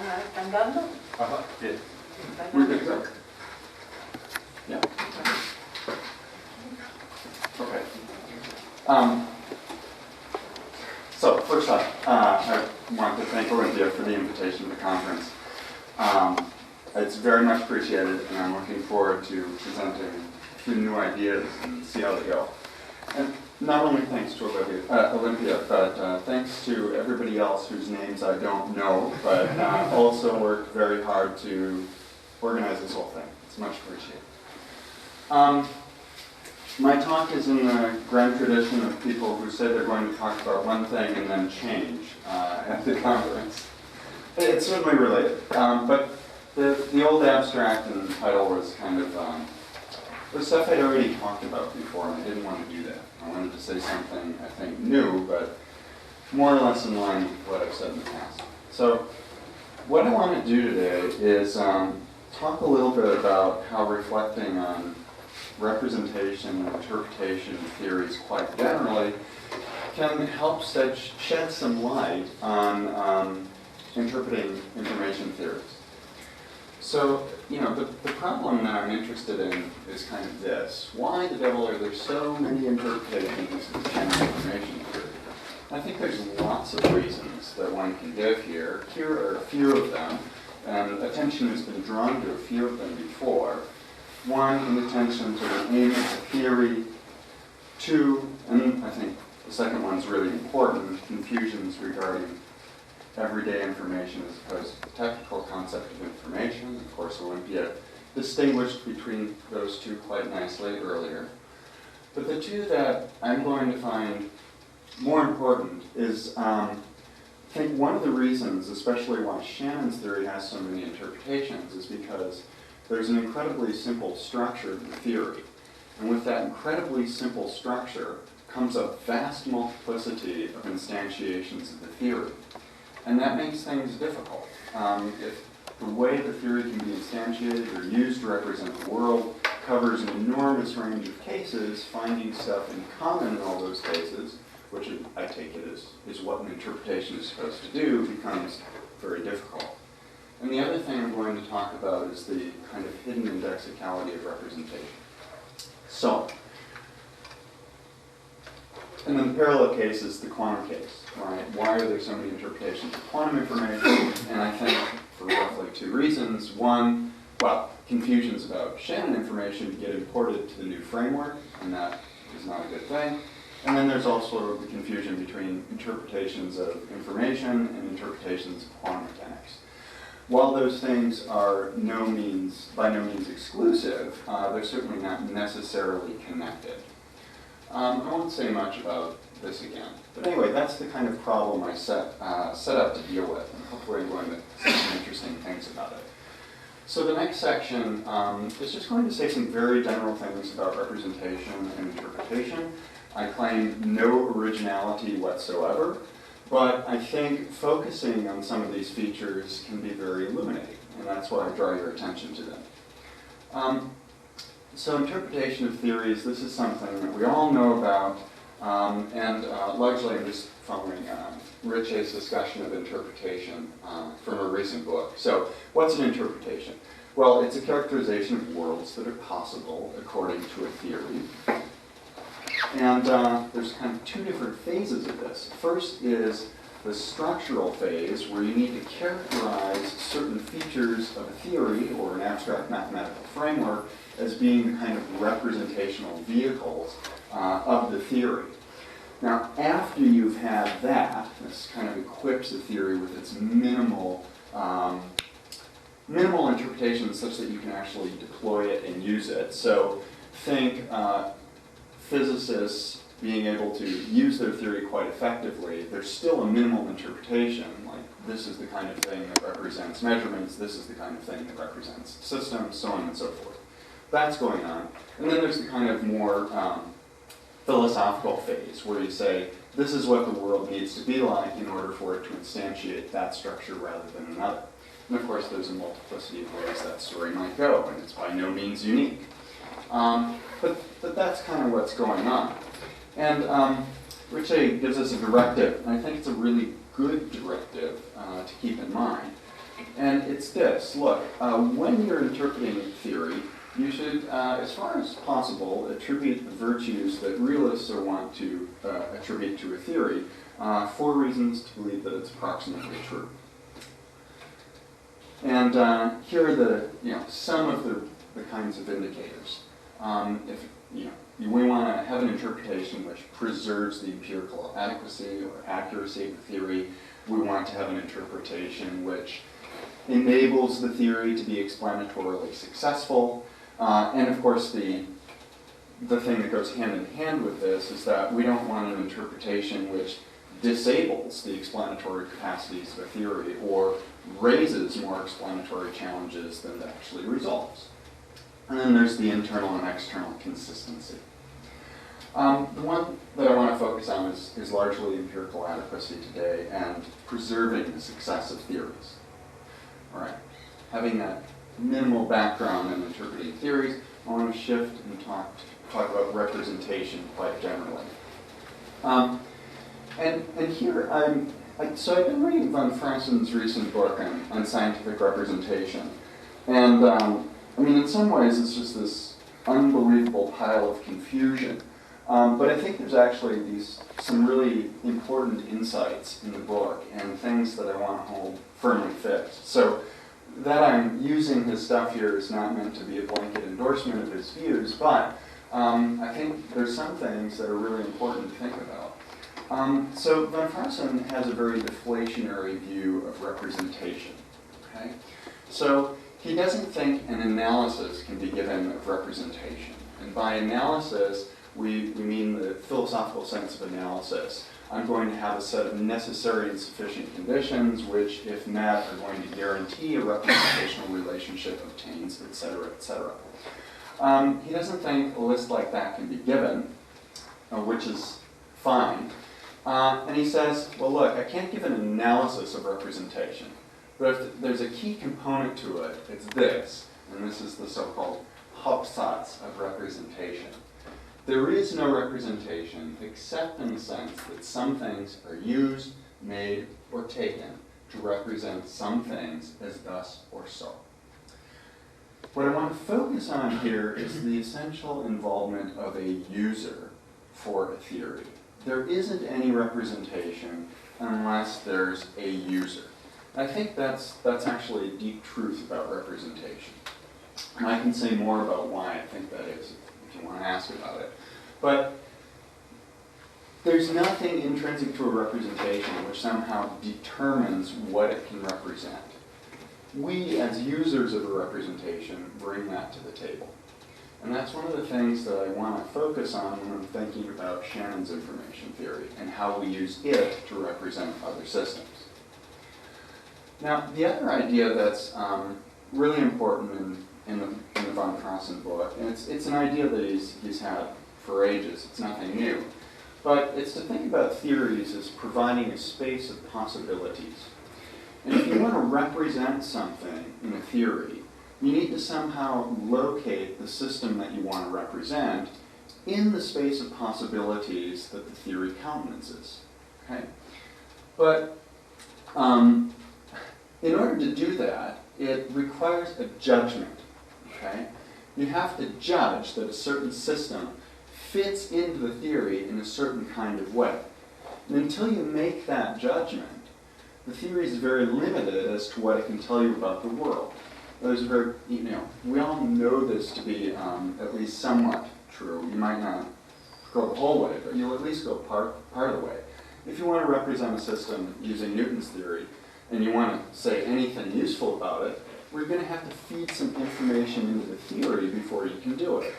¿Arrancando? Ajá, bien. Muy good, go. Yeah. Okay. So first off, I want to thank Olympia for the invitation to the conference. It's very much appreciated, and I'm looking forward to presenting a few new ideas and see how they go. And not only thanks to Olympia, but thanks to everybody else whose names I don't know, but also worked very hard to organize this whole thing. It's much appreciated. My talk is in the grand tradition of people who say they're going to talk about one thing and then change at the conference. It's certainly related, but the old abstract and title was kind of was stuff I'd already talked about before, and I didn't want to do that. I wanted to say something, I think, new, but more or less in line with what I've said in the past. So what I want to do today is talk a little bit about how reflecting on representation, interpretation theories quite generally can help shed some light on interpreting information theories. So, you know, the problem that I'm interested in is kind of this. Why the devil are there so many interpretations of general information theory? I think there's lots of reasons that one can give here. Here are a few of them, and attention has been drawn to a few of them before. One, inattention to the aim of the theory. Two, and I think the second one's really important, confusions regarding everyday information as opposed to the technical concept of information. Of course, Olympia distinguished between those two quite nicely earlier. But the two that I'm going to find more important is, I think one of the reasons, especially why Shannon's theory has so many interpretations, is because there's an incredibly simple structure to the theory. And with that incredibly simple structure comes a vast multiplicity of instantiations of the theory. And that makes things difficult. If the way the theory can be instantiated or used to represent the world covers an enormous range of cases, finding stuff in common in all those cases, which I take it is what an interpretation is supposed to do, becomes very difficult. And the other thing I'm going to talk about is the kind of hidden indexicality of representation. So, and then the parallel case is the quantum case, right? Why are there so many interpretations of quantum information? And I think for roughly two reasons. One, well, confusions about Shannon information get imported to the new framework, and that is not a good thing. And then there's also the confusion between interpretations of information and interpretations of quantum mechanics. While those things are by no means exclusive, they're certainly not necessarily connected. I won't say much about this again. But anyway, that's the kind of problem I set up to deal with, and hopefully I'm going to say some interesting things about it. So the next section is just going to say some very general things about representation and interpretation. I claim no originality whatsoever, but I think focusing on some of these features can be very illuminating, and that's why I draw your attention to them. So interpretation of theories, this is something that we all know about, and largely I'm just following Rich A's discussion of interpretation from a recent book. So what's an interpretation? Well, it's a characterization of worlds that are possible according to a theory. And there's kind of two different phases of this. First is the structural phase, where you need to characterize certain features of a theory or an abstract mathematical framework as being kind of representational vehicles of the theory. Now, after you've had that, this kind of equips the theory with its minimal interpretation such that you can actually deploy it and use it. So think physicists being able to use their theory quite effectively. There's still a minimal interpretation, like this is the kind of thing that represents measurements, this is the kind of thing that represents systems, so on and so forth. That's going on. And then there's the kind of more philosophical phase where you say, this is what the world needs to be like in order for it to instantiate that structure rather than another. And of course, there's a multiplicity of ways that story might go, and it's by no means unique. But that's kind of what's going on. And Rich gives us a directive, and I think it's a really good directive to keep in mind. And it's this, look, when you're interpreting theory, you should, as far as possible, attribute the virtues that realists want to attribute to a theory for reasons to believe that it's approximately true. And here are the, some of the kinds of indicators. If we want to have an interpretation which preserves the empirical adequacy or accuracy of the theory, we want to have an interpretation which enables the theory to be explanatorily successful. And of course, the thing that goes hand in hand with this is that we don't want an interpretation which disables the explanatory capacities of a theory or raises more explanatory challenges than it actually resolves. And then there's the internal and external consistency. The one that I want to focus on is largely empirical adequacy today and preserving the success of theories. All right, having that minimal background in interpreting theories, I want to shift and talk about representation quite generally. And here so I've been reading von Frassen's recent book on scientific representation, and in some ways it's just this unbelievable pile of confusion. But I think there's actually some really important insights in the book and things that I want to hold firmly fixed. So that I'm using his stuff here is not meant to be a blanket endorsement of his views, but I think there's some things that are really important to think about. So von Frassen has a very deflationary view of representation. Okay? So he doesn't think an analysis can be given of representation. And by analysis, we mean the philosophical sense of analysis. I'm going to have a set of necessary and sufficient conditions which, if met, are going to guarantee a representational relationship obtains, et cetera, et cetera. He doesn't think a list like that can be given, which is fine. And he says, well, look, I can't give an analysis of representation, but if there's a key component to it, it's this, and this is the so-called Hauptsatz of representation. There is no representation except in the sense that some things are used, made, or taken to represent some things as thus or so. What I want to focus on here is the essential involvement of a user for a theory. There isn't any representation unless there's a user. And I think that's actually a deep truth about representation. And I can say more about why I think that is if you want to ask about it. But there's nothing intrinsic to a representation which somehow determines what it can represent. We, as users of a representation, bring that to the table. And that's one of the things that I want to focus on when I'm thinking about Shannon's information theory and how we use it to represent other systems. Now, the other idea that's really important in the von Frassen book, and it's an idea that he's had for ages, it's nothing new, but it's to think about theories as providing a space of possibilities. And if you want to represent something in a theory, you need to somehow locate the system that you want to represent in the space of possibilities that the theory countenances. Okay? But in order to do that, it requires a judgment. Okay? You have to judge that a certain system fits into the theory in a certain kind of way. And until you make that judgment, the theory is very limited as to what it can tell you about the world. There's a very, we all know this to be at least somewhat true. You might not go the whole way, but you'll at least go part of the way. If you want to represent a system using Newton's theory, and you want to say anything useful about it, we're going to have to feed some information into the theory before you can do it.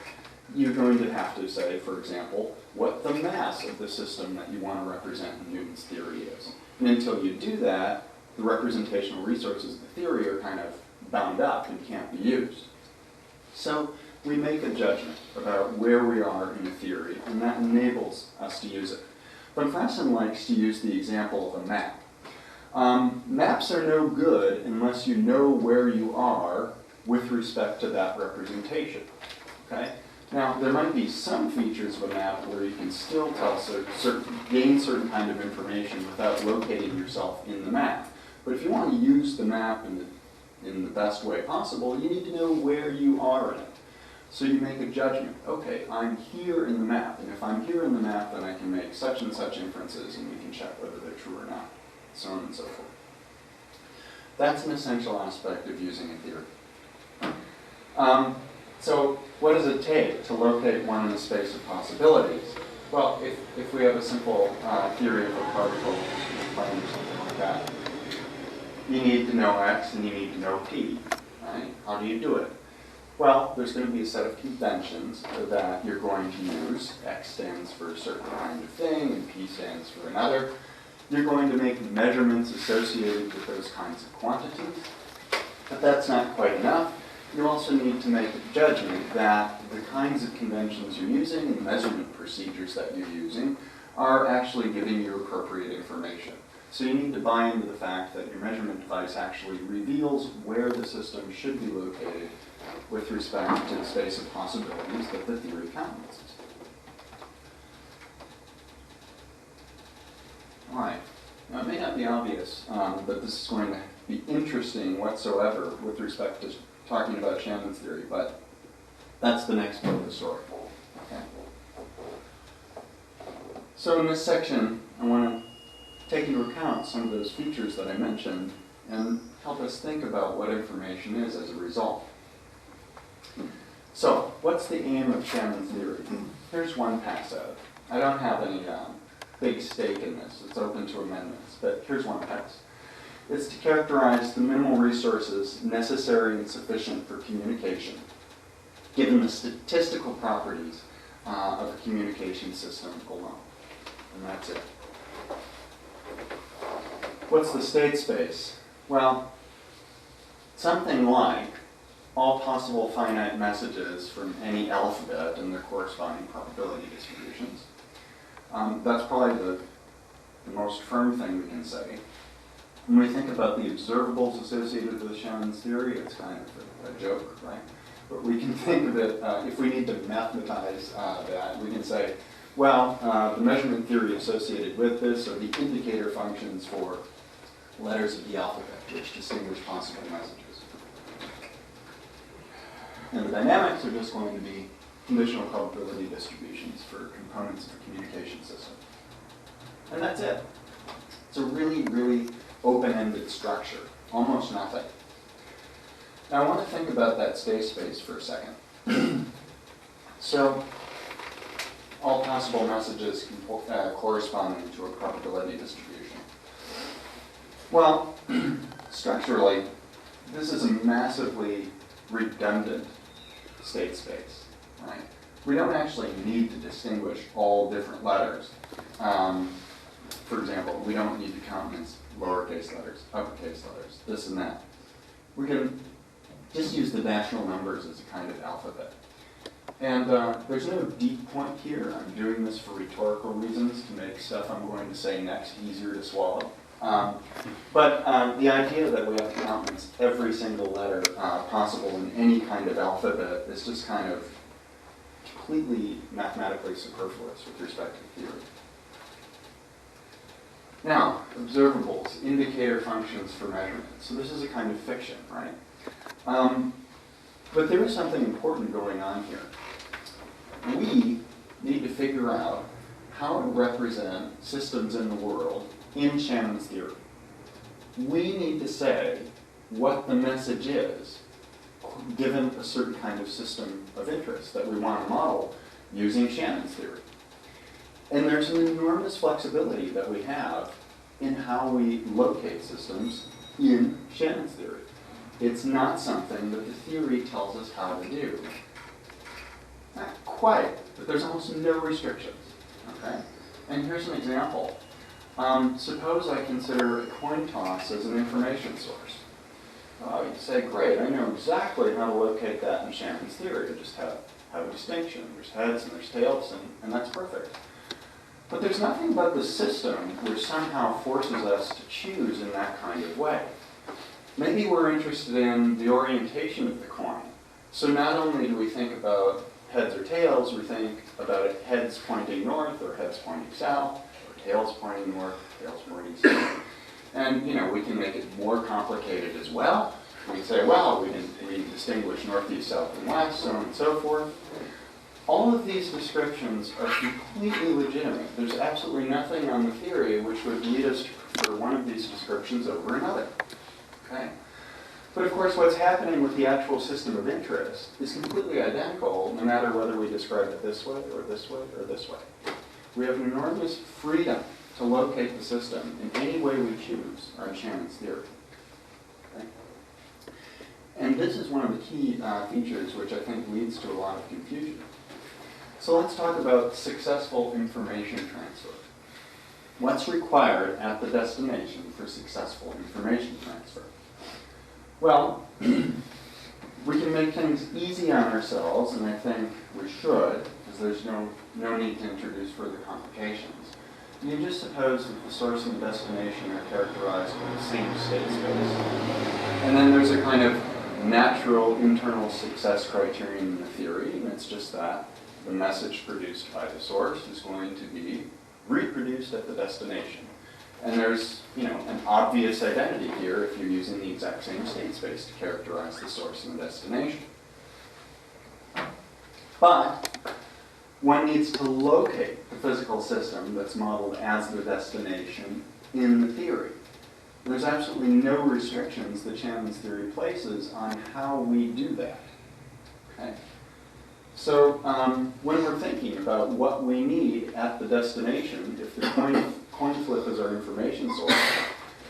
You're going to have to say, for example, what the mass of the system that you want to represent in Newton's theory is. And until you do that, the representational resources of the theory are kind of bound up and can't be used. So we make a judgment about where we are in a theory, and that enables us to use it. Von Frassen likes to use the example of a map. Maps are no good unless you know where you are with respect to that representation. Okay? Now, there might be some features of a map where you can still tell gain certain kind of information without locating yourself in the map. But if you want to use the map in the in the best way possible, you need to know where you are in it. So you make a judgment. Okay, I'm here in the map, and if I'm here in the map, then I can make such and such inferences, and we can check whether they're true or not, so on and so forth. That's an essential aspect of using a theory. So what does it take to locate one in the space of possibilities? Well, if we have a simple theory of a particle plane or something like that, you need to know x and you need to know p, right? How do you do it? Well, there's going to be a set of conventions that you're going to use. X stands for a certain kind of thing, and P stands for another. You're going to make measurements associated with those kinds of quantities. But that's not quite enough. You also need to make a judgment that the kinds of conventions you're using and measurement procedures that you're using are actually giving you appropriate information. So you need to buy into the fact that your measurement device actually reveals where the system should be located with respect to the space of possibilities that the theory counts. All right. Now, it may not be obvious that this is going to be interesting whatsoever with respect to talking about Shannon's theory, but that's the next part of the story. Okay. So in this section, I want to take into account some of those features that I mentioned and help us think about what information is as a result. So, what's the aim of Shannon's theory? Here's one pass at it. I don't have any big stake in this. It's open to amendments, but here's one pass. It's to characterize the minimal resources necessary and sufficient for communication, given the statistical properties of a communication system alone. And that's it. What's the state space? Well, something like all possible finite messages from any alphabet and their corresponding probability distributions. That's probably the most firm thing we can say. When we think about the observables associated with Shannon's theory, it's kind of a joke, right? But we can think of it, if we need to mathematize that, we can say, well, the measurement theory associated with this are the indicator functions for letters of the alphabet, which distinguish possible messages. And the dynamics are just going to be conditional probability distributions for components of a communication system. And that's it. It's a really, really open-ended structure, almost nothing. Now I want to think about that state space for a second. So, all possible messages corresponding to a probability distribution. Well, structurally, this is a massively redundant state space, right? We don't actually need to distinguish all different letters. For example, we don't need to countenance lowercase letters, uppercase letters, this and that. We can just use the natural numbers as a kind of alphabet. And there's no deep point here. I'm doing this for rhetorical reasons to make stuff I'm going to say next easier to swallow. But the idea that we have to countenance every single letter possible in any kind of alphabet is just kind of completely mathematically superfluous with respect to theory. Now, observables, indicator functions for measurement. So this is a kind of fiction, right? But there is something important going on here. We need to figure out how to represent systems in the world in Shannon's theory. We need to say what the message is given a certain kind of system of interest that we want to model using Shannon's theory. And there's an enormous flexibility that we have in how we locate systems in Shannon's theory. It's not something that the theory tells us how to do. Not quite, but there's almost no restrictions. Okay? And here's an example. Suppose I consider a coin toss as an information source. You say, great, I know exactly how to locate that in Shannon's theory. I just have a distinction. There's heads and there's tails, and that's perfect. But there's nothing about the system which somehow forces us to choose in that kind of way. Maybe we're interested in the orientation of the coin. So not only do we think about heads or tails, we think about heads pointing north or heads pointing south, or tails pointing north, tails pointing south. And, we can make it more complicated as well. We say, well, we distinguish northeast, south, and west, so on and so forth. All of these descriptions are completely legitimate. There's absolutely nothing on the theory which would lead us to prefer one of these descriptions over another. Okay? But of course, what's happening with the actual system of interest is completely identical, no matter whether we describe it this way, or this way, or this way. We have enormous freedom to locate the system in any way we choose on Shannon's theory. Okay? And this is one of the key features which I think leads to a lot of confusion. So let's talk about successful information transfer. What's required at the destination for successful information transfer? Well, we can make things easy on ourselves, and I think we should, because there's no need to introduce further complications. You can just suppose that the source and the destination are characterized by the same state space. And then there's a kind of natural internal success criterion in the theory, and it's just that the message produced by the source is going to be reproduced at the destination. And there's, an obvious identity here if you're using the exact same state space to characterize the source and the destination. But one needs to locate the physical system that's modeled as the destination in the theory. There's absolutely no restrictions that Shannon's theory places on how we do that. Okay? So when we're thinking about what we need at the destination, if the coin flip is our information source,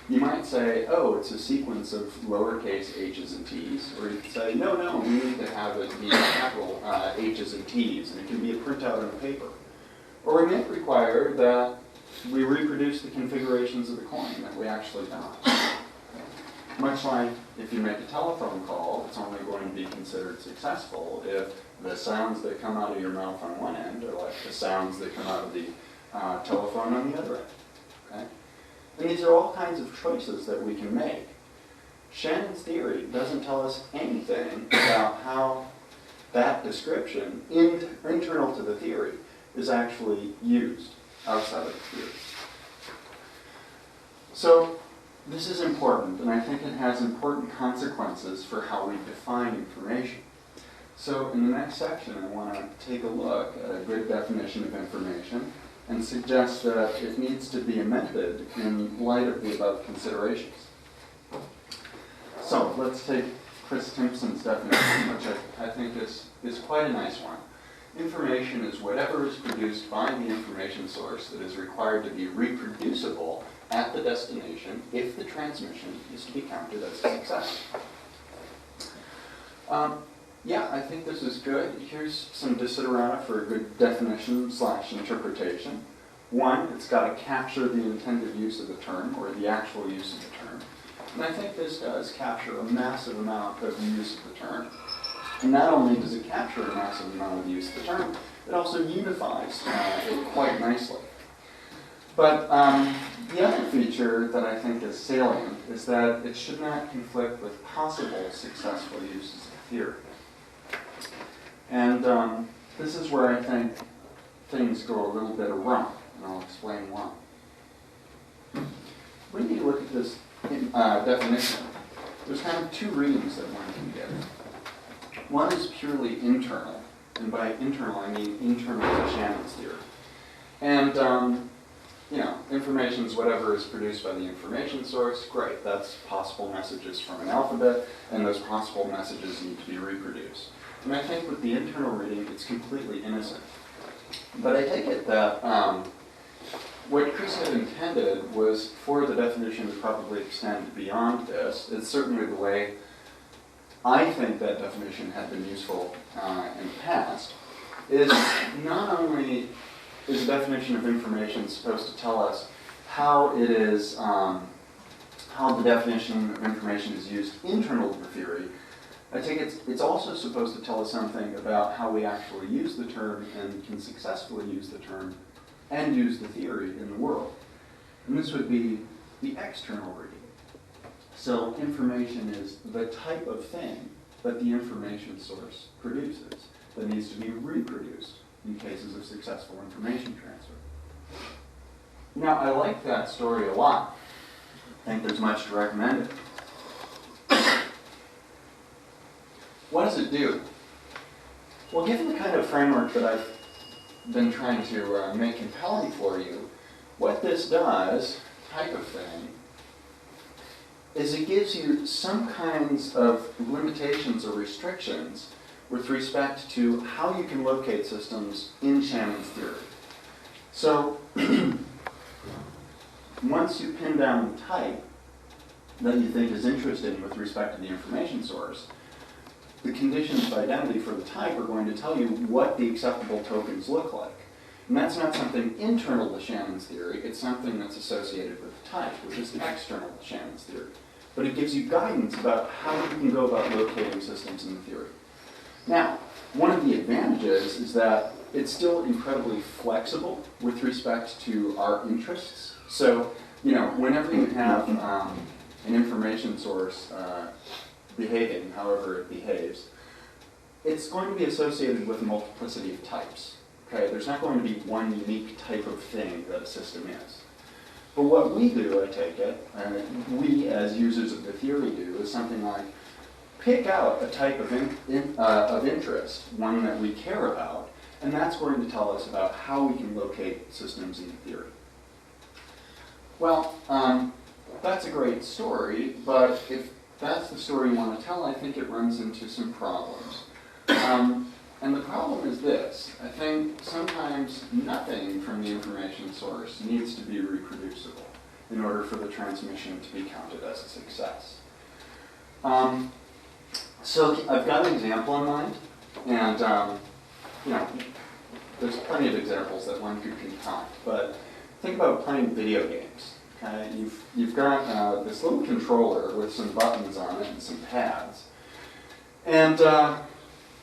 you might say, oh, it's a sequence of lowercase h's and t's. Or you could say, no, we need to have it be capital h's and t's, and it can be a printout on a paper. Or we might require that we reproduce the configurations of the coin that we actually got. Much like if you make a telephone call, it's only going to be considered successful if the sounds that come out of your mouth on one end are like the sounds that come out of the telephone on the other end. Okay? And these are all kinds of choices that we can make. Shannon's theory doesn't tell us anything about how that description, internal to the theory, is actually used outside of the theory. So this is important, and I think it has important consequences for how we define information. So in the next section, I want to take a look at a good definition of information and suggest that it needs to be amended in light of the above considerations. So let's take Chris Timpson's definition, which I think is quite a nice one. Information is whatever is produced by the information source that is required to be reproducible at the destination if the transmission is to be counted as a success. Yeah, I think this is good. Here's some desiderata for a good definition / interpretation. One, it's got to capture the intended use of the term, or the actual use of the term. And I think this does capture a massive amount of the use of the term. And not only does it capture a massive amount of the use of the term, it also unifies it quite nicely. But the other feature that I think is salient is that it should not conflict with possible successful uses of theory. And this is where I think things go a little bit awry, and I'll explain why. When you look at this definition, there's kind of two readings that one can get. One is purely internal, and by internal I mean internal to Shannon's theory. And information is whatever is produced by the information source. Great, that's possible messages from an alphabet, and those possible messages need to be reproduced. And I think with the internal reading, it's completely innocent. But I take it that what Chris had intended was for the definition to probably extend beyond this. It's certainly the way I think that definition had been useful in the past, is not only is the definition of information supposed to tell us how it is, how the definition of information is used internal to the theory, I think it's also supposed to tell us something about how we actually use the term and can successfully use the term and use the theory in the world. And this would be the external reading. So information is the type of thing that the information source produces that needs to be reproduced in cases of successful information transfer. Now, I like that story a lot. I think there's much to recommend it. what does it do? Well, given the kind of framework that I've been trying to make compelling for you, what this does, type of thing, is it gives you some kinds of limitations or restrictions with respect to how you can locate systems in Shannon's theory. So, once you pin down the type that you think is interesting with respect to the information source, the conditions of identity for the type are going to tell you what the acceptable tokens look like. And that's not something internal to Shannon's theory, it's something that's associated with the type, which is external to Shannon's theory. But it gives you guidance about how you can go about locating systems in the theory. Now, one of the advantages is that it's still incredibly flexible with respect to our interests. So, whenever you have an information source behaving however it behaves, it's going to be associated with a multiplicity of types. Okay? There's not going to be one unique type of thing that a system is. But what we do, I take it, and we as users of the theory do, is something like pick out a type of interest, one that we care about, and that's going to tell us about how we can locate systems in the theory. Well, that's a great story, but if that's the story you want to tell, I think it runs into some problems. And the problem is this. I think sometimes nothing from the information source needs to be reproducible in order for the transmission to be counted as a success. So I've got an example in mind, and there's plenty of examples that one could concoct, but think about playing video games. Okay? You've got this little controller with some buttons on it and some pads, and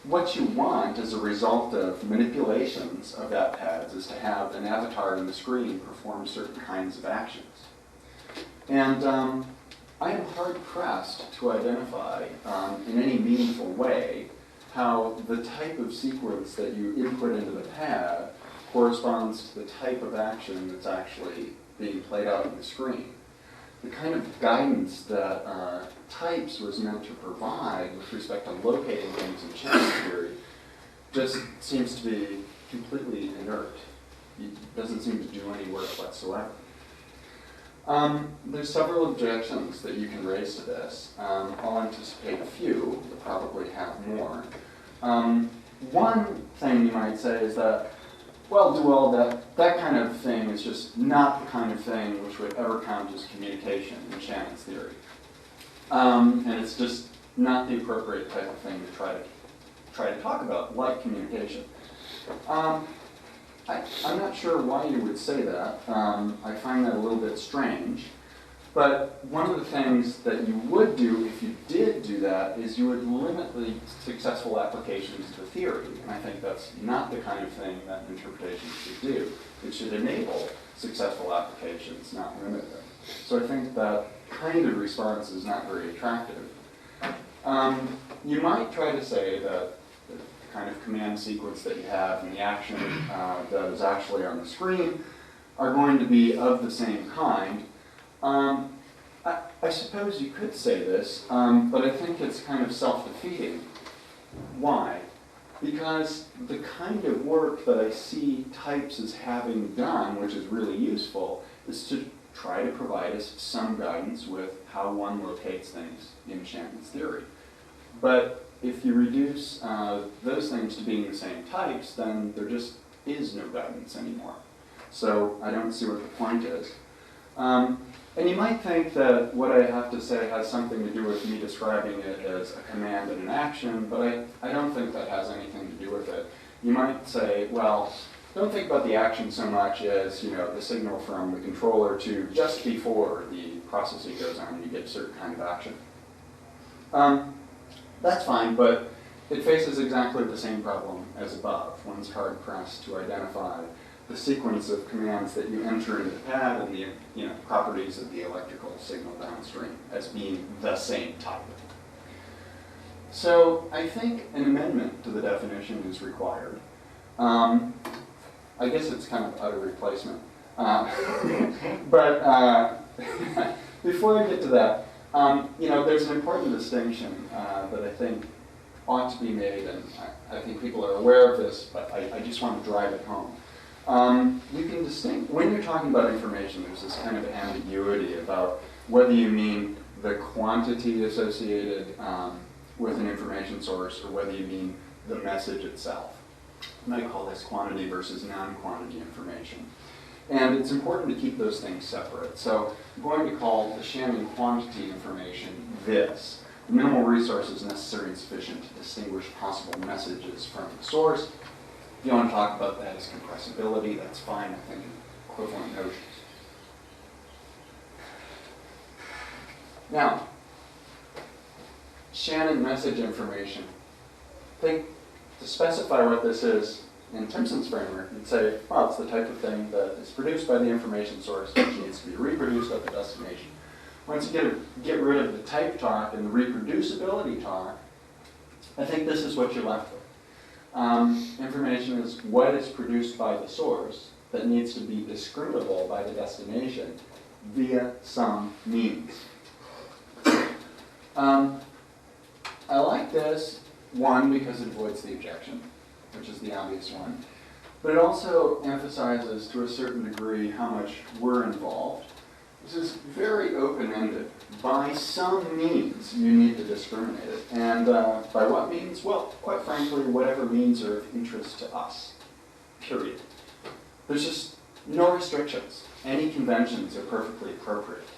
what you want as a result of manipulations of that pads is to have an avatar on the screen perform certain kinds of actions. And I am hard-pressed to identify in any meaningful way how the type of sequence that you input into the pad corresponds to the type of action that's actually being played out on the screen. The kind of guidance that types was meant to provide with respect to locating things in Shannon's theory just seems to be completely inert. It doesn't seem to do any work whatsoever. There's several objections that you can raise to this. I'll anticipate a few. You'll probably have more. One thing you might say is that, well, Duwell, that kind of thing is just not the kind of thing which would ever count as communication in Shannon's theory. And it's just not the appropriate type of thing to try to talk about, like communication. I'm not sure why you would say that. I find that a little bit strange. But one of the things that you would do if you did do that is you would limit the successful applications to the theory. And I think that's not the kind of thing that interpretation should do. It should enable successful applications, not limit them. So I think that kind of response is not very attractive. You might try to say that the kind of command sequence that you have and the action that is actually on the screen are going to be of the same kind. I suppose you could say this, but I think it's kind of self-defeating. Why? Because the kind of work that I see types as having done, which is really useful, is to try to provide us some guidance with how one locates things in Shannon's theory. But if you reduce those things to being the same types, then there just is no guidance anymore. So I don't see what the point is. And you might think that what I have to say has something to do with me describing it as a command and an action, but I don't think that has anything to do with it. You might say, well, don't think about the action so much as, the signal from the controller to just before the processing goes on and you get a certain kind of action. That's fine, but it faces exactly the same problem as above. One's hard-pressed to identify the sequence of commands that you enter into the pad and the properties of the electrical signal downstream as being the same type. So I think an amendment to the definition is required. I guess it's kind of utter replacement. But before I get to that, there's an important distinction that I think ought to be made, and I think people are aware of this, but I just want to drive it home. You can distinguish, when you're talking about information, there's this kind of ambiguity about whether you mean the quantity associated with an information source or whether you mean the message itself. You might call this quantity versus non-quantity information. And it's important to keep those things separate. So I'm going to call the Shannon quantity information this. The minimal resources necessary and sufficient to distinguish possible messages from the source. If you want to talk about that as compressibility, that's fine, I think, equivalent notions. Now, Shannon message information. To specify what this is in Timpson's framework, you'd say, well, it's the type of thing that is produced by the information source, which needs to be reproduced at the destination. Once you get rid of the type talk and the reproducibility talk, I think this is what you're left with. Information is what is produced by the source that needs to be discriminable by the destination via some means. I like this, one, because it avoids the objection, which is the obvious one, but it also emphasizes to a certain degree how much we're involved. This is very open-ended. By some means, you need to discriminate it. And by what means? Well, quite frankly, whatever means are of interest to us, period. There's just no restrictions. Any conventions are perfectly appropriate,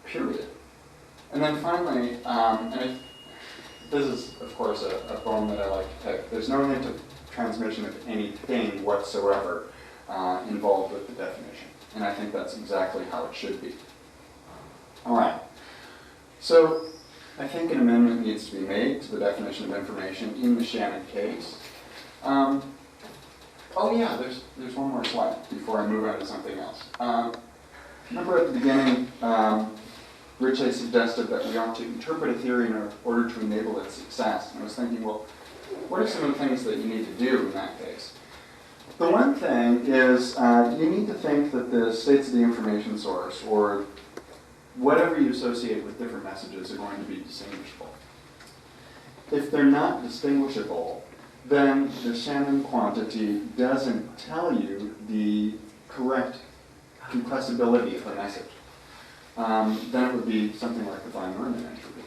period. And then finally, this is, of course, a poem that I like to pick. There's no hint of transmission of anything whatsoever involved with the definition. And I think that's exactly how it should be. All right. So I think an amendment needs to be made to the definition of information in the Shannon case. Oh yeah, there's one more slide before I move on to something else. Remember at the beginning, Richet suggested that we ought to interpret a theory in order to enable its success. And I was thinking, well, what are some of the things that you need to do in that case? The one thing is you need to think that the states of the information source, or whatever you associate with different messages, are going to be distinguishable. If they're not distinguishable, then the Shannon quantity doesn't tell you the correct compressibility of a message. Then it would be something like the Van-Neumann entropy,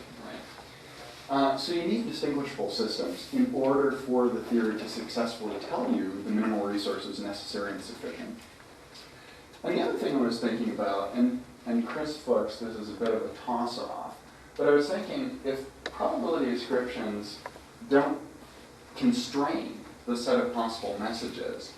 right? So you need distinguishable systems in order for the theory to successfully tell you the minimal resources necessary and sufficient. And the other thing I was thinking about, and Chris Fuchs, this is a bit of a toss-off, but I was thinking if probability ascriptions don't constrain the set of possible messages,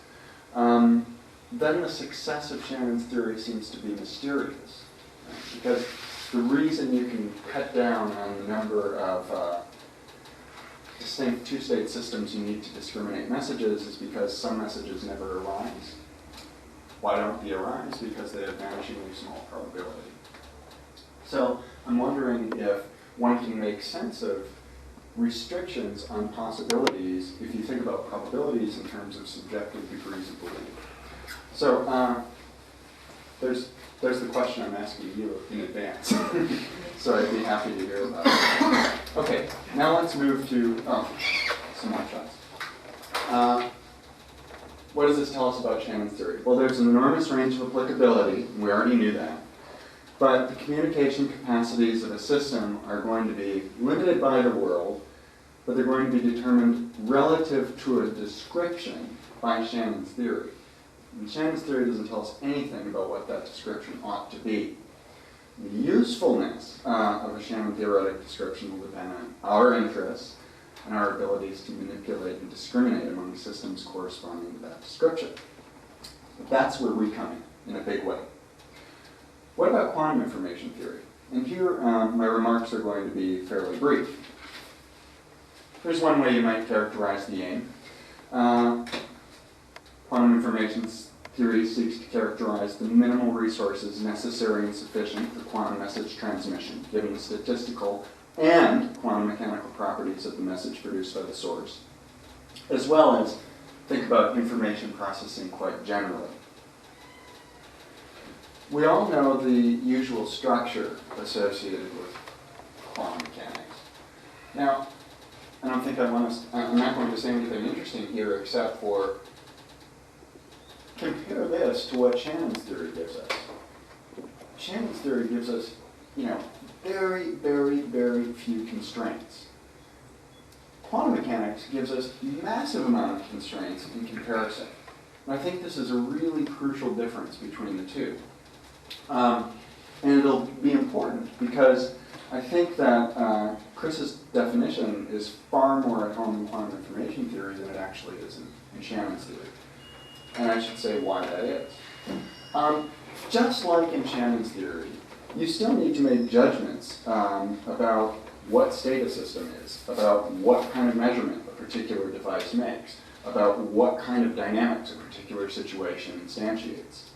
then the success of Shannon's theory seems to be mysterious. Right? Because the reason you can cut down on the number of distinct two-state systems you need to discriminate messages is because some messages never arise. Why don't they arise? Because they have vanishingly small probability. So I'm wondering if one can make sense of restrictions on possibilities if you think about probabilities in terms of subjective degrees of belief. So there's the question I'm asking you in advance. So I'd be happy to hear about it. Okay, now let's move to some more shots. What does this tell us about Shannon's theory? Well, there's an enormous range of applicability, and we already knew that. But the communication capacities of a system are going to be limited by the world, but they're going to be determined relative to a description by Shannon's theory. And Shannon's theory doesn't tell us anything about what that description ought to be. The usefulness of a Shannon theoretic description will depend on our interests and our abilities to manipulate and discriminate among systems corresponding to that description. But that's where we come in a big way. What about quantum information theory? And here, my remarks are going to be fairly brief. Here's one way you might characterize the aim. Quantum information theory seeks to characterize the minimal resources necessary and sufficient for quantum message transmission, given the statistical and quantum mechanical properties of the message produced by the source, as well as think about information processing quite generally. We all know the usual structure associated with quantum mechanics. Now, I don't think I'm not going to say anything interesting here except for compare this to what Shannon's theory gives us. Shannon's theory gives us, very, very, very few constraints. Quantum mechanics gives us massive amount of constraints in comparison. And I think this is a really crucial difference between the two. And it'll be important because I think that Chris's definition is far more at home in quantum information theory than it actually is in Shannon's theory. And I should say why that is. Just like in Shannon's theory, you still need to make judgments about what state a system is, about what kind of measurement a particular device makes, about what kind of dynamics a particular situation instantiates.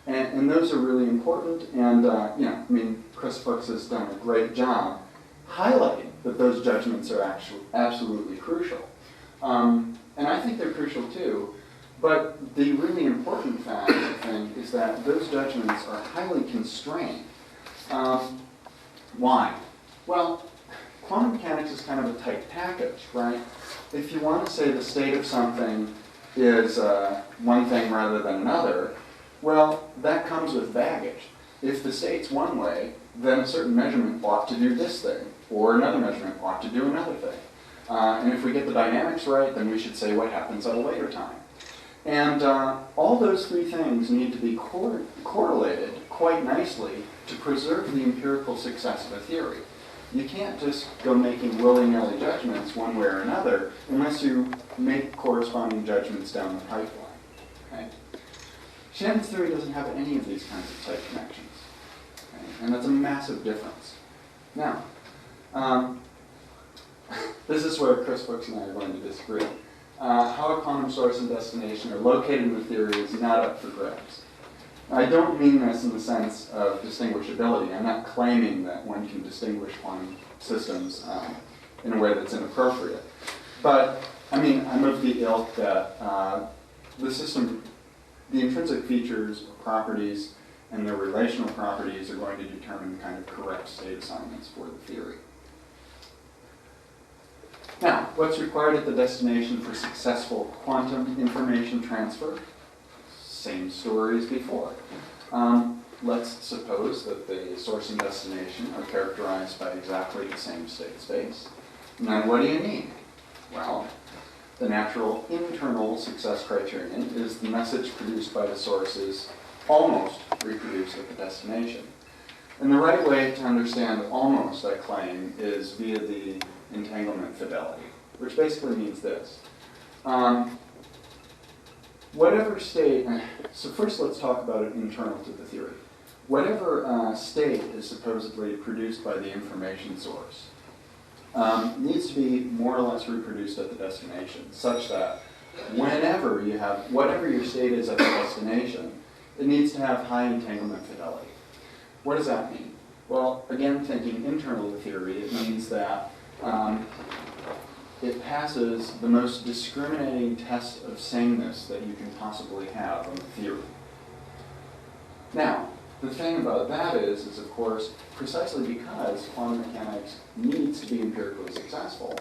And those are really important, and Chris Fuchs has done a great job highlighting that those judgments are actually absolutely crucial. And I think they're crucial too, but the really important fact, I think, is that those judgments are highly constrained. Why? Well, quantum mechanics is kind of a tight package, right? If you want to say the state of something is one thing rather than another, well, that comes with baggage. If the state's one way, then a certain measurement ought to do this thing, or another measurement ought to do another thing. And if we get the dynamics right, then we should say what happens at a later time. And all those three things need to be correlated quite nicely to preserve the empirical success of a theory. You can't just go making willy-nilly judgments one way or another unless you make corresponding judgments down the pipeline. Okay? Shannon's theory doesn't have any of these kinds of tight connections. Okay? And that's a massive difference. Now, this is where Chris Fuchs and I are going to disagree. How a quantum source and destination are located in the theory is not up for grabs. I don't mean this in the sense of distinguishability. I'm not claiming that one can distinguish quantum systems in a way that's inappropriate. But, I'm of the ilk that the system, the intrinsic features, properties, and their relational properties are going to determine the kind of correct state assignments for the theory. Now, what's required at the destination for successful quantum information transfer? Same story as before. Let's suppose that the source and destination are characterized by exactly the same state space. Now, what do you need? Well, the natural internal success criterion is the message produced by the source is almost reproduced at the destination. And the right way to understand almost, I claim, is via the entanglement fidelity, which basically means this. Whatever state, so first let's talk about it internal to the theory. Whatever state is supposedly produced by the information source needs to be more or less reproduced at the destination, such that whenever you have, whatever your state is at the destination, it needs to have high entanglement fidelity. What does that mean? Well, again, thinking internal to the theory, it means that it passes the most discriminating test of sameness that you can possibly have on the theory. Now, the thing about that is of course, precisely because quantum mechanics needs to be empirically successful,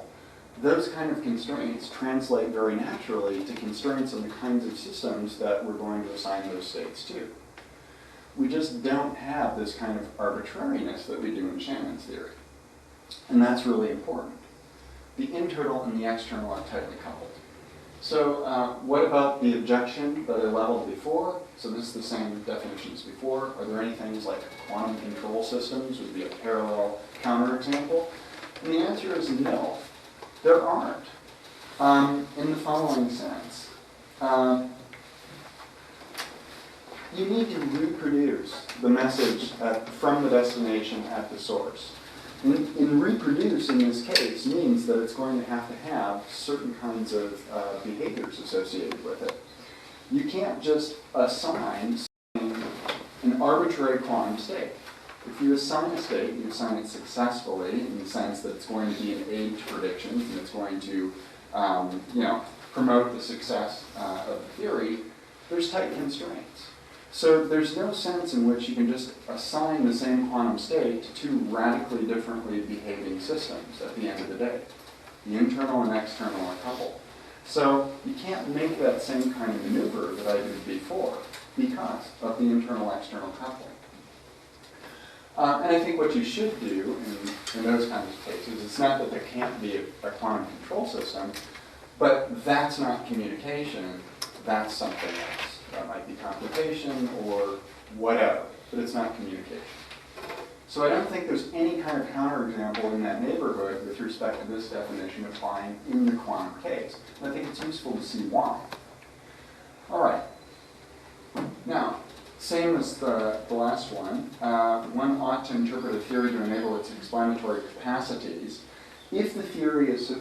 those kind of constraints translate very naturally to constraints on the kinds of systems that we're going to assign those states to. We just don't have this kind of arbitrariness that we do in Shannon's theory. And that's really important. The internal and the external are tightly coupled. So what about the objection that I leveled before? So this is the same definition as before. Are there any things like quantum control systems would be a parallel counterexample? And the answer is no. There aren't. In the following sense. You need to reproduce the message from the destination at the source. And reproduce in this case means that it's going to have certain kinds of behaviors associated with it. You can't just assign an arbitrary quantum state. If you assign a state, you assign it successfully in the sense that it's going to be an aid to predictions and it's going to promote the success of the theory, there's tight constraints. So there's no sense in which you can just assign the same quantum state to two radically differently behaving systems at the end of the day. The internal and external are coupled. So you can't make that same kind of maneuver that I did before because of the internal-external coupling. And I think what you should do in those kinds of cases, it's not that there can't be a quantum control system, but that's not communication, that's something else. That might be computation or whatever, but it's not communication. So I don't think there's any kind of counterexample in that neighborhood with respect to this definition applying in the quantum case. And I think it's useful to see why. All right. Now, same as the last one, one ought to interpret a theory to enable its explanatory capacities if the theory is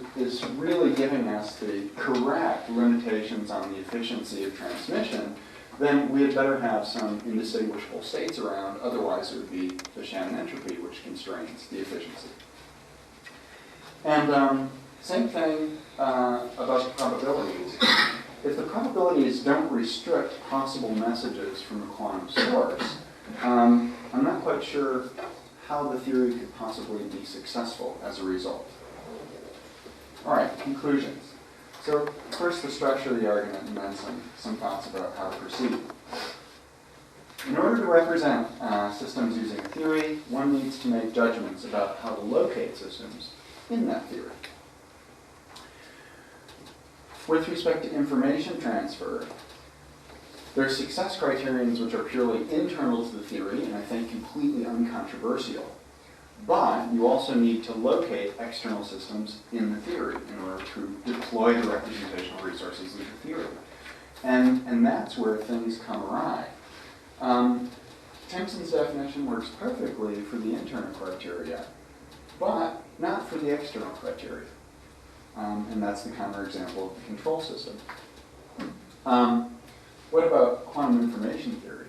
really giving us the correct limitations on the efficiency of transmission. Then we had better have some indistinguishable states around, otherwise it would be the Shannon entropy which constrains the efficiency. And same thing about the probabilities. If the probabilities don't restrict possible messages from a quantum source, I'm not quite sure how the theory could possibly be successful as a result. All right, conclusions. So first the structure of the argument and then some thoughts about how to proceed. In order to represent systems using a theory, one needs to make judgments about how to locate systems in that theory. With respect to information transfer, there are success criterions which are purely internal to the theory and I think completely uncontroversial. But you also need to locate external systems in the theory in order to deploy the representational resources of the theory. And that's where things come awry. Timpson's definition works perfectly for the internal criteria, but not for the external criteria. And that's the counterexample of the control system. What about quantum information theory?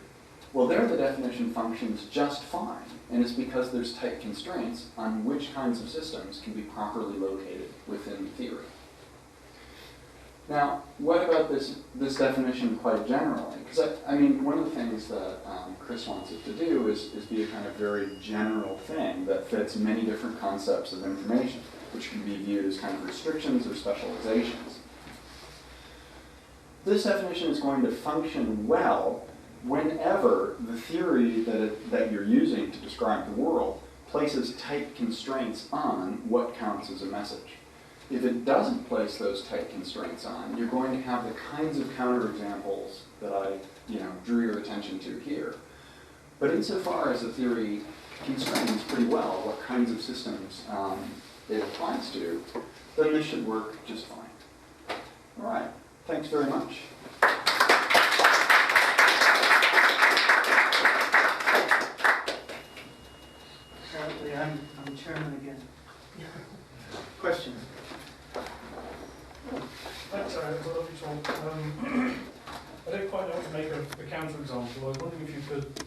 Well, there the definition functions just fine, and it's because there's tight constraints on which kinds of systems can be properly located within the theory. Now, what about this definition quite generally? Because I mean, one of the things that Chris wants it to do is be a kind of very general thing that fits many different concepts of information, which can be viewed as kind of restrictions or specializations. This definition is going to function well whenever the theory that you're using to describe the world places tight constraints on what counts as a message. If it doesn't place those tight constraints on, you're going to have the kinds of counterexamples that I drew your attention to here. But insofar as the theory constrains pretty well what kinds of systems it applies to, then this should work just fine. All right, thanks very much. Apparently I'm chairman again. Questions? Thanks, Aaron. It was a lovely talk. I don't quite know what to make of the counterexample. I was wondering if you could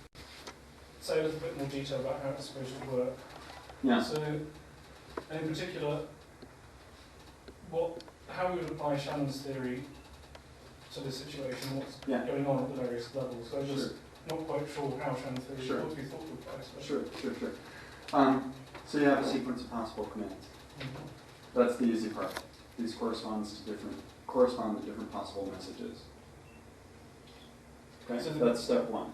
say a little bit more detail about how it's supposed to work. Yeah. So, in particular, how we would apply Shannon's theory to this situation, what's going on at the various levels. So I'm just not quite sure how Shannon's theory ought to be thought of by. Sure. So you have a sequence of possible commands. Mm-hmm. That's the easy part. These correspond to different possible messages. Okay, so that's step one.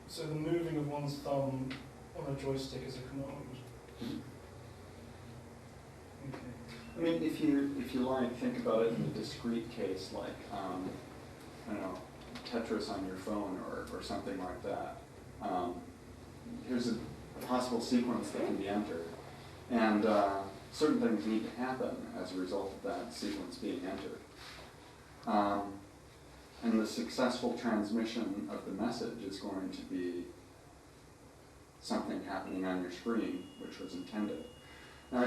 So the moving of one's thumb on a joystick is a command. Mm-hmm. Okay. I mean, if you like, think about it in a discrete case, like I don't know, Tetris on your phone or something like that. Here's a possible sequence that can be entered, and certain things need to happen as a result of that sequence being entered. And the successful transmission of the message is going to be something happening on your screen, which was intended. Now,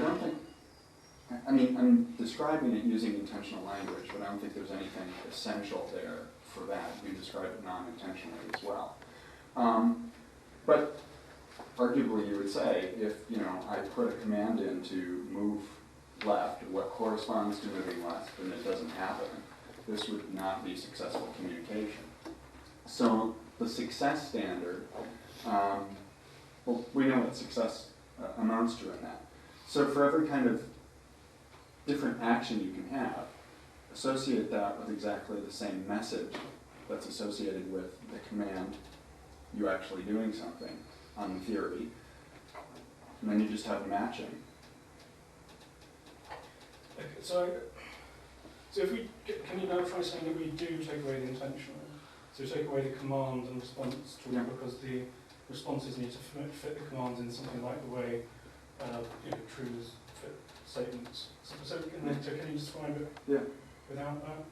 I'm describing it using intentional language, but I don't think there's anything essential there for that. You describe it non-intentionally as well. But arguably you would say, if I put a command in to move left, what corresponds to moving left, and it doesn't happen, this would not be successful communication. So the success standard, well, we know what success amounts to in that. So for every kind of different action you can have, associate that with exactly the same message that's associated with the command, you actually doing something on the theory, and then you just have matching. Okay, so if we, can you now try saying that we do take away the intentional? So take away the command and response tool, Yeah. because the responses need to fit the commands in something like the way truths fit statements. So can you describe it Yeah. without that?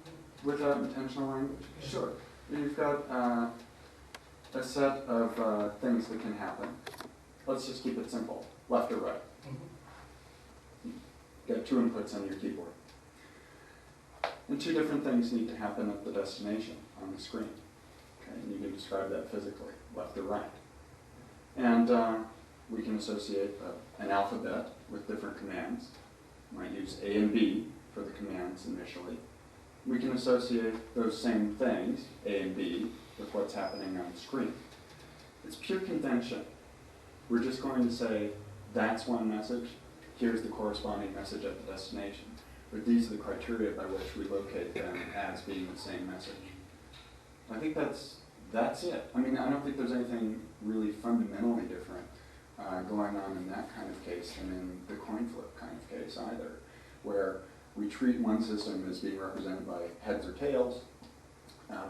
Without intentional language? Yeah. Sure. You've got a set of things that can happen. Let's just keep it simple. Left or right. Mm-hmm. You got 2 inputs on your keyboard. And 2 different things need to happen at the destination on the screen. Okay, and you can describe that physically, left or right. And we can associate an alphabet with different commands. We might use A and B for the commands initially. We can associate those same things, A and B, with what's happening on the screen. It's pure convention. We're just going to say, that's one message, here's the corresponding message at the destination. But these are the criteria by which we locate them as being the same message. I think that's it. I mean, I don't think there's anything really fundamentally different going on in that kind of case than in the coin flip kind of case either, where we treat one system as being represented by heads or tails.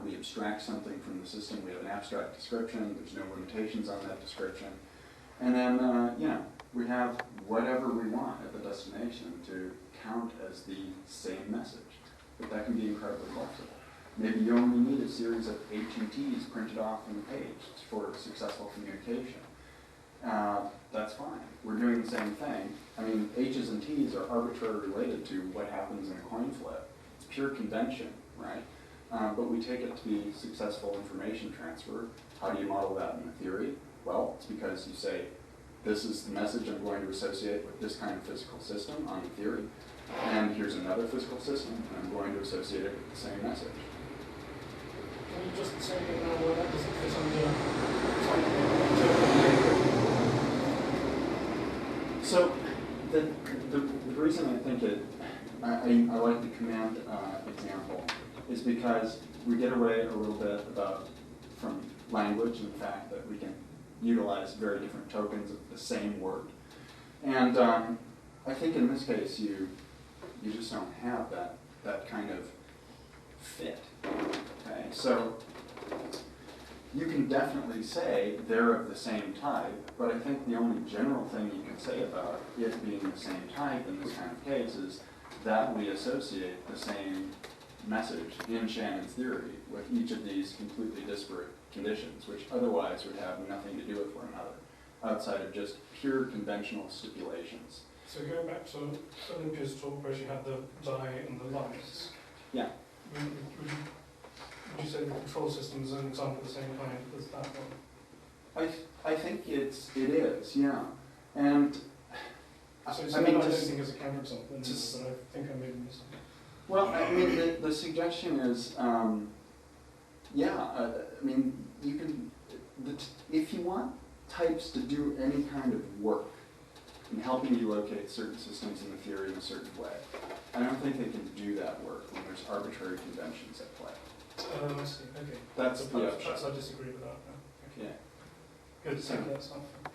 We abstract something from the system. We have an abstract description. There's no limitations on that description. And then, we have whatever we want at the destination to count as the same message. But that can be incredibly flexible. Maybe you only need a series of H and T's printed off on the page for successful communication. That's fine. We're doing the same thing. I mean, H's and T's are arbitrarily related to what happens in a coin flip. It's pure convention, right? But we take it to be successful information transfer. How do you model that in the theory? Well, it's because you say, this is the message I'm going to associate with this kind of physical system on the theory. And here's another physical system, and I'm going to associate it with the same message. Can you just say where that doesn't fit under? So the reason I think I like the command example is because we get away a little bit from language and the fact that we can utilize very different tokens of the same word. And I think in this case you just don't have that kind of fit. Okay, so you can definitely say they're of the same type, but I think the only general thing you can say about it being the same type in this kind of case is that we associate the same message in Shannon's theory with each of these completely disparate conditions, which otherwise would have nothing to do with one another, outside of just pure conventional stipulations. So going back to Olympia's talk where she had the die and the lights. Yeah. Would you say the control system is an example of the same kind as that one? I think it is, yeah. And So I mean, I don't think it's a counterexample, but I think I made a mistake. Well, I mean, the suggestion is, I mean, you can, if you want types to do any kind of work in helping you locate certain systems in the theory in a certain way, I don't think they can do that work when there's arbitrary conventions at play. I see, okay. That's the Perhaps I disagree with that now. Okay. Yeah. Good, thank you, that's helpful.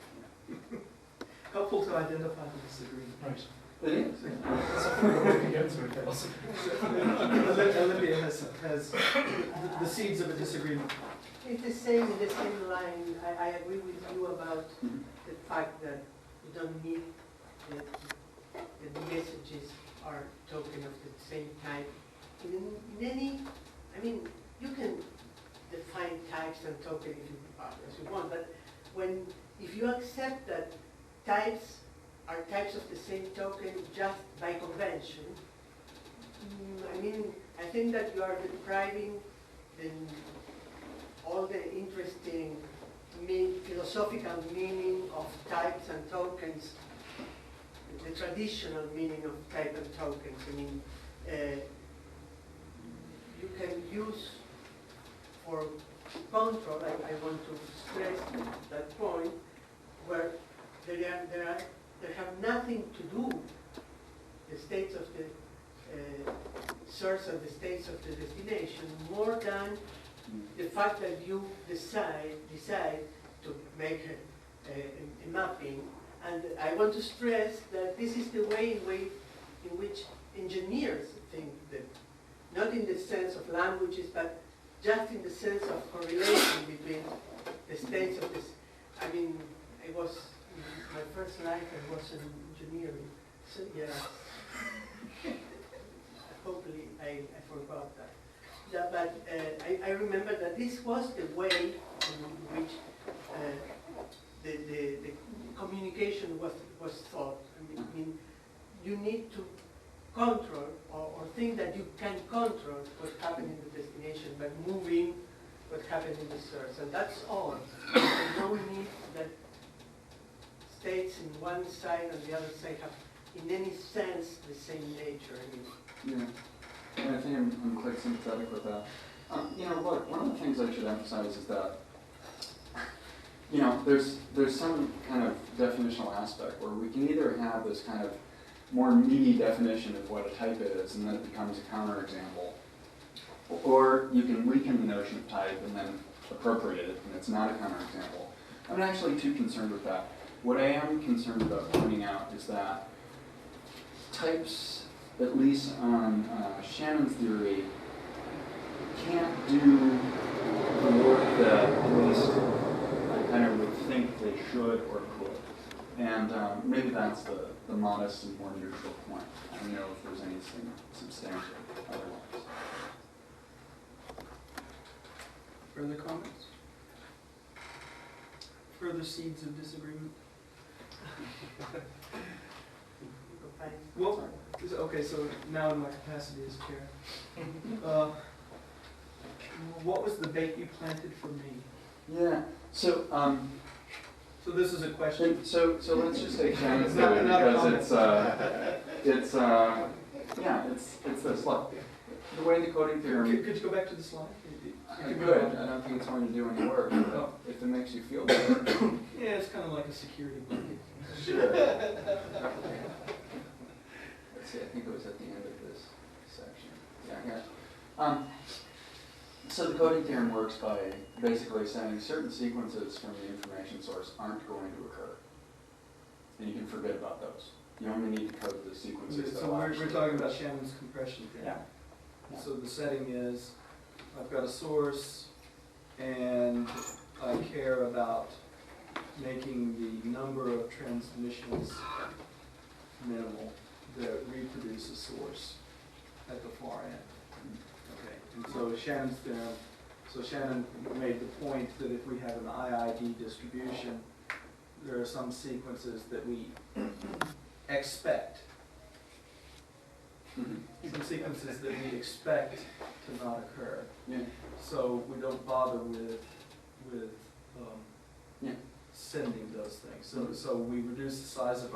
Helpful to identify the disagreement. Right. It is. Olympia has the seeds of a disagreement. It's the same in the same line. I agree with you about the fact that you don't need the messages are token of the same type. In any, I mean, you can define types and token if you, as you want, but if you accept that types are types of the same token just by convention, I mean, I think that you are depriving all the interesting philosophical meaning of types and tokens, the traditional meaning of type and tokens. I mean, you can use for control, I want to stress that point, where they have nothing to do, the states of the source and the states of the destination, more than the fact that you decide to make a mapping. And I want to stress that this is the way in which engineers think, that not in the sense of languages, but just in the sense of correlation between the states of this. I mean, I was, in my first life, I was in engineering, so yeah. Hopefully I forgot that. Yeah, but I remember that this was the way in which the communication was thought. I mean, you need to control or think that you can control what happened in the destination by moving what happened in the source, and that's all. There's no need that states in one side and the other side have, in any sense, the same nature. I mean, yeah, and I think I'm quite sympathetic with that. You know, look, one of the things I should emphasize is that, you know, there's some kind of definitional aspect where we can either have this kind of more meaty definition of what a type is, and then it becomes a counterexample, or you can weaken the notion of type and then appropriate it, and it's not a counterexample. I'm not actually too concerned with that. What I am concerned about pointing out is that types, at least on Shannon's theory, can't do the work that at least I kind of would think they should or could. And maybe that's the modest and more neutral point. I don't know if there's anything substantial otherwise. Further comments? Further seeds of disagreement? Well, okay, so now in my capacity as chair, what was the bait you planted for me? Yeah. So. So this is a question. So let's just take Shannon's It's not theory because it's this. Look, the way the coding theory. Could you go back to the slide? I could. I don't think it's going to do any work. But if it makes you feel better. Yeah, it's kind of like a security blanket. Sure. Let's see. I think it was at the end of this section. Yeah. Here. So the coding theorem works by basically saying certain sequences from the information source aren't going to occur. And you can forget about those. You only need to code the sequences that So will we're actually talking occur. about Shannon's compression theorem. Yeah. So the setting is, I've got a source, and I care about making the number of transmissions minimal that reproduce a source at the far end. Okay, and so Shannon's theorem, so Shannon made the point that if we have an IID distribution, there are some sequences that we expect. Some sequences that we expect to not occur. Yeah. So we don't bother with Yeah. sending those things. So we reduce the size of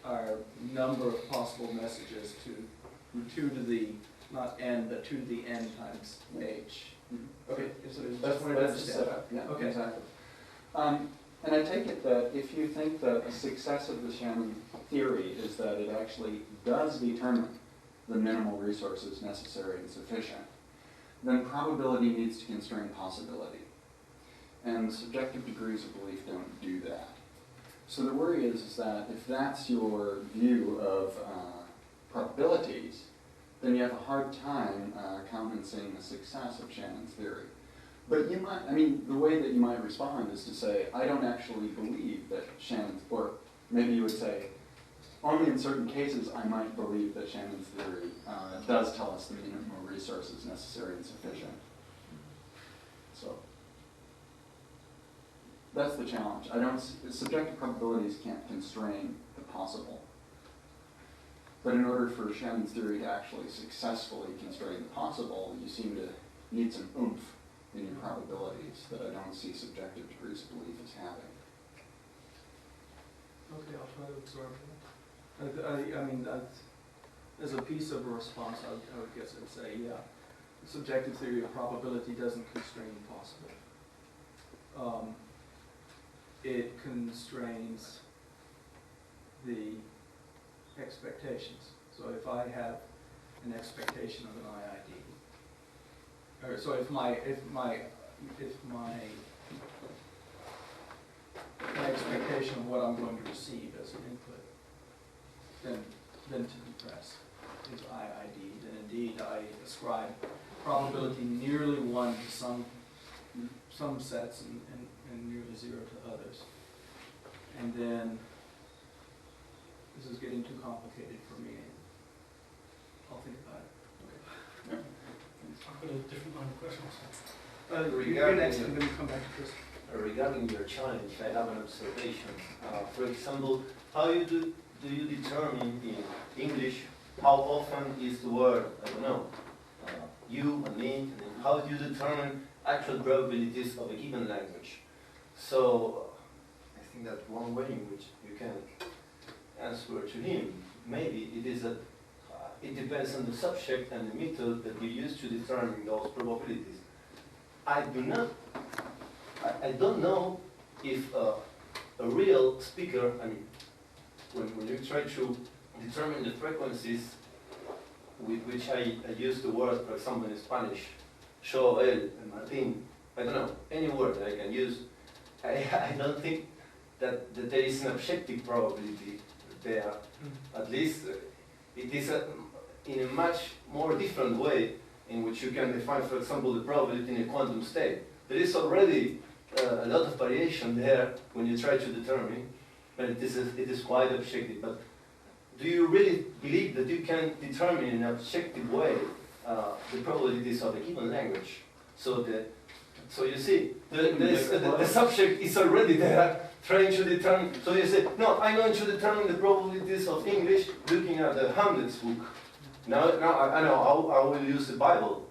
our number of possible messages to 2 to the, not n, but 2 to the n times h. Okay, so that's what I the understand. setup. Yeah, Okay. exactly. And I take it that if you think that a success of the Shannon theory is that it actually does determine the minimal resources necessary and sufficient, then probability needs to constrain possibility. And subjective degrees of belief don't do that. So the worry is that if that's your view of probabilities, then you have a hard time countenancing the success of Shannon's theory. But you might, I mean, the way that you might respond is to say, I don't actually believe that Shannon's, or maybe you would say, only in certain cases I might believe that Shannon's theory does tell us the minimal resources necessary and sufficient. So that's the challenge. I don't, subjective probabilities can't constrain the possible. But in order for Shannon's theory to actually successfully constrain the possible, you seem to need some oomph in your probabilities that I don't see subjective degrees of belief as having. Okay, I'll try to absorb that. I mean, as a piece of a response, I would guess I'd say, yeah. subjective theory of probability doesn't constrain possible. It constrains the expectations. So if I have an expectation of an IID, or so if my expectation of what I'm going to receive as an input, then to compress is IID, then indeed I ascribe probability nearly 1 to some sets and nearly 0 to others. And then, this is getting too complicated for me. I'll think about it. I've got a different line of questions. You're next, and then you come back to Chris. Regarding your challenge, I have an observation. For example, how do you determine in English how often is the word, I don't know, you and me, and then how do you determine actual probabilities of a given language? So I think that one way in which you can answer to him, maybe it is that it depends on the subject and the method that you use to determine those probabilities. I don't know if a real speaker, I mean, when you try to determine the frequencies with which I use the word, for example, in Spanish, yo, él, and Martín, I don't know, any word that I can use, I don't think that there is an objective probability there. At least it is in a much more different way in which you can define, for example, the probability in a quantum state. There is already a lot of variation there when you try to determine, but it is quite objective. But do you really believe that you can determine in an objective way the probabilities of a given language? So you see, the subject is already there trying to determine. So you say, no, I'm going to determine the probabilities of English looking at the Hamlet's book. Now I know how I will use the Bible.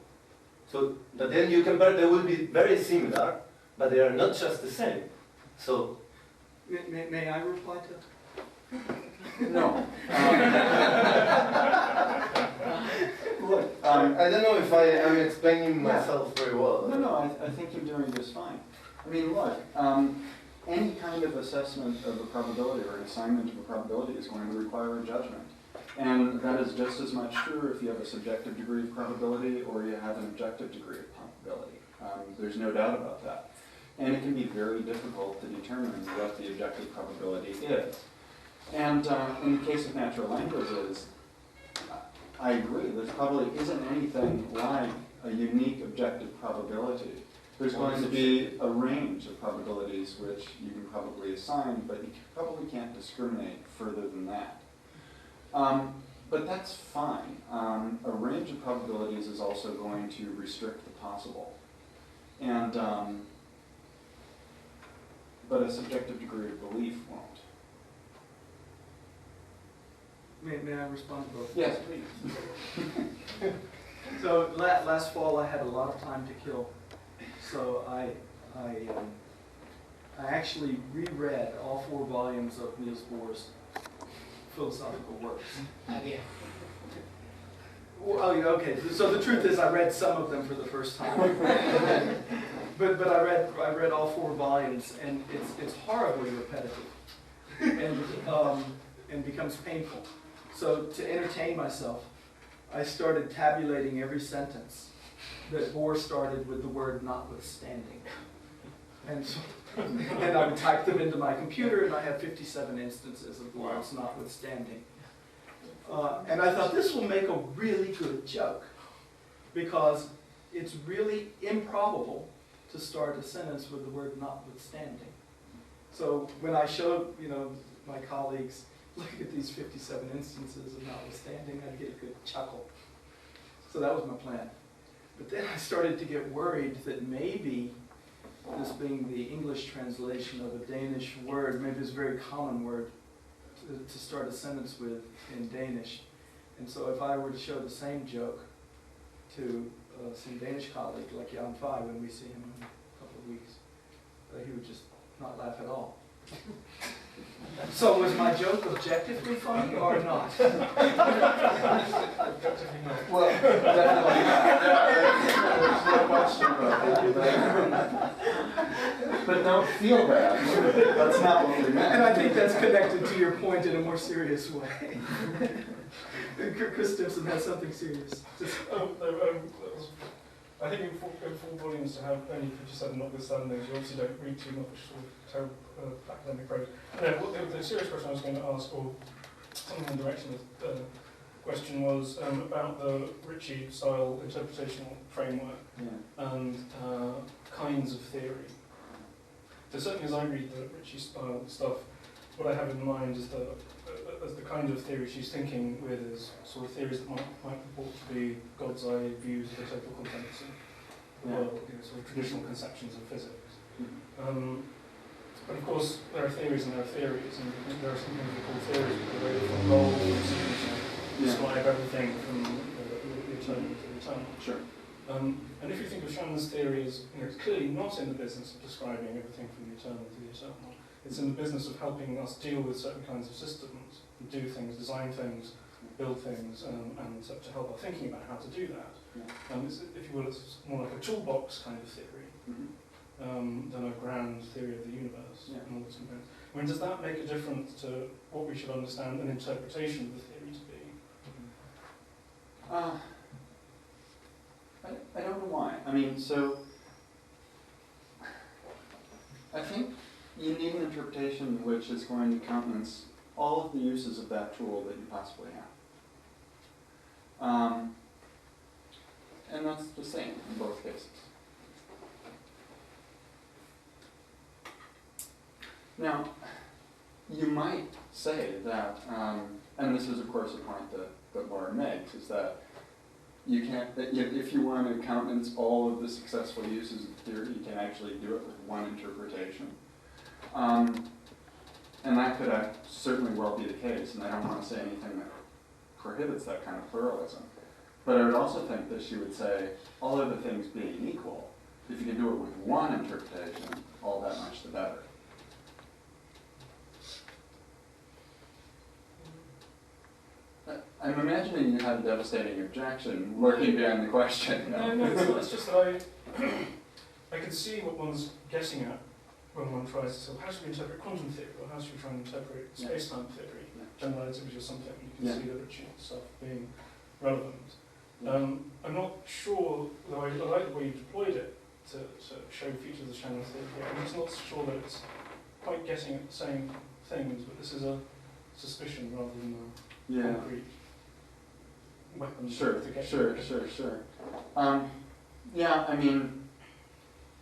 So, but then you compare, they will be very similar, but they are not just the same. So, may I reply to? No. Look, I don't know if I am explaining myself very well. No, I think you're doing just fine. I mean, look, any kind of assessment of a probability or an assignment of a probability is going to require a judgment. And that is just as much true if you have a subjective degree of probability or you have an objective degree of probability. There's no doubt about that. And it can be very difficult to determine what the objective probability is. And in the case of natural languages, I agree, there probably isn't anything like a unique objective probability. There's going to be a range of probabilities which you can probably assign, but you probably can't discriminate further than that. But that's fine. A range of probabilities is also going to restrict the possible. And, but a subjective degree of belief won't. May I respond to both? Yes, please. So last fall I had a lot of time to kill. So I actually reread all 4 volumes of Niels Bohr's philosophical works. Again. Oh, yeah, okay. So the truth is, I read some of them for the first time, but I read all 4 volumes, and it's horribly repetitive, and becomes painful. So to entertain myself, I started tabulating every sentence that Bohr started with the word "notwithstanding," and so. And I would type them into my computer, and I have 57 instances of the words "notwithstanding." And I thought, this will make a really good joke, because it's really improbable to start a sentence with the word "notwithstanding." So when I showed, my colleagues, look at these 57 instances of "notwithstanding," I'd get a good chuckle. So that was my plan. But then I started to get worried that maybe this being the English translation of a Danish word, maybe it's a very common word to start a sentence with in Danish. And so if I were to show the same joke to some Danish colleague like Jan Fai when we see him in a couple of weeks, he would just not laugh at all. So was my joke objectively funny or not? Objectively not. Well, definitely not. There's no question about that. But don't feel bad. That's not what we meant. And I think that's connected to your point in a more serious way. Chris Stimson has something serious. I think in full volumes to have only 57 notwithstanding those, you obviously don't read too much sort of terrible academic prose. No, what the serious question I was going to ask, or something in the direction of the question, was about the Ritchie style interpretational framework and kinds of theory. So certainly as I read the Ritchie style stuff, what I have in mind is as the kind of theory she's thinking with is sort of theories that might purport to be God's eye views of the total contents of the world, sort of traditional conceptions of physics. But of course, there are theories and there are theories, and there are some things we call theories, but they're very from goals to describe everything from the eternal to the eternal. Sure. And if you think of Shannon's theory as, it's clearly not in the business of describing everything from the eternal to the eternal. It's in the business of helping us deal with certain kinds of systems, do things, design things, build things, and to help our thinking about how to do that. It's, if you will, it's more like a toolbox kind of theory than a grand theory of the universe and all its components. I mean, does that make a difference to what we should understand an interpretation of the theory to be? I don't know why. I mean, so I think you need an interpretation which is going to countenance all of the uses of that tool that you possibly have. And that's the same in both cases. Now, you might say that, and this is of course a point that Laura makes, is that you can't, if you want to countenance all of the successful uses of the theory, you can actually do it with one interpretation. And that could certainly well be the case, and I don't want to say anything that prohibits that kind of pluralism. But I would also think that she would say, all other things being equal, if you can do it with one interpretation, all that much the better. I'm imagining you had a devastating objection lurking behind the question. No, it's just that I can see what one's getting at when one tries to say, how should we interpret quantum theory, or how should we try and interpret space-time theory, general relativity or something. You can see the Ritchie stuff being relevant. I'm not sure, though I like the way you deployed it to show features of Shannon theory. I'm just not sure that it's quite getting at the same things, but this is a suspicion rather than a concrete weapon. Sure. Yeah, I mean,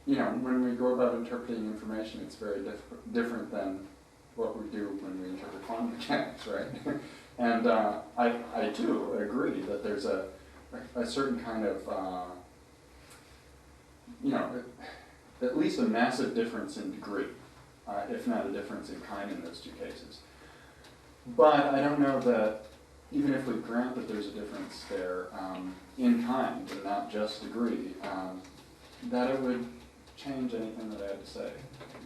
when we go about interpreting information, it's very different than what we do when we interpret quantum mechanics, right? And I too agree that there's a certain kind of, at least a massive difference in degree, if not a difference in kind in those two cases. But I don't know that, even if we grant that there's a difference there in kind and not just degree, that it would change anything that I had to say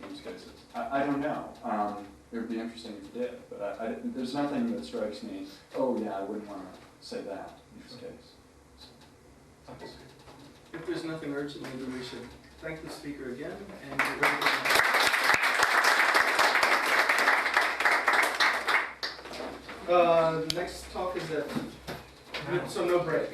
in these cases. I don't know. It would be interesting if it did, but there's nothing that strikes me, oh yeah, I wouldn't want to say that in this case. So, thanks. If there's nothing urgent, maybe we should thank the speaker again and get ready to the next talk is at, so no break.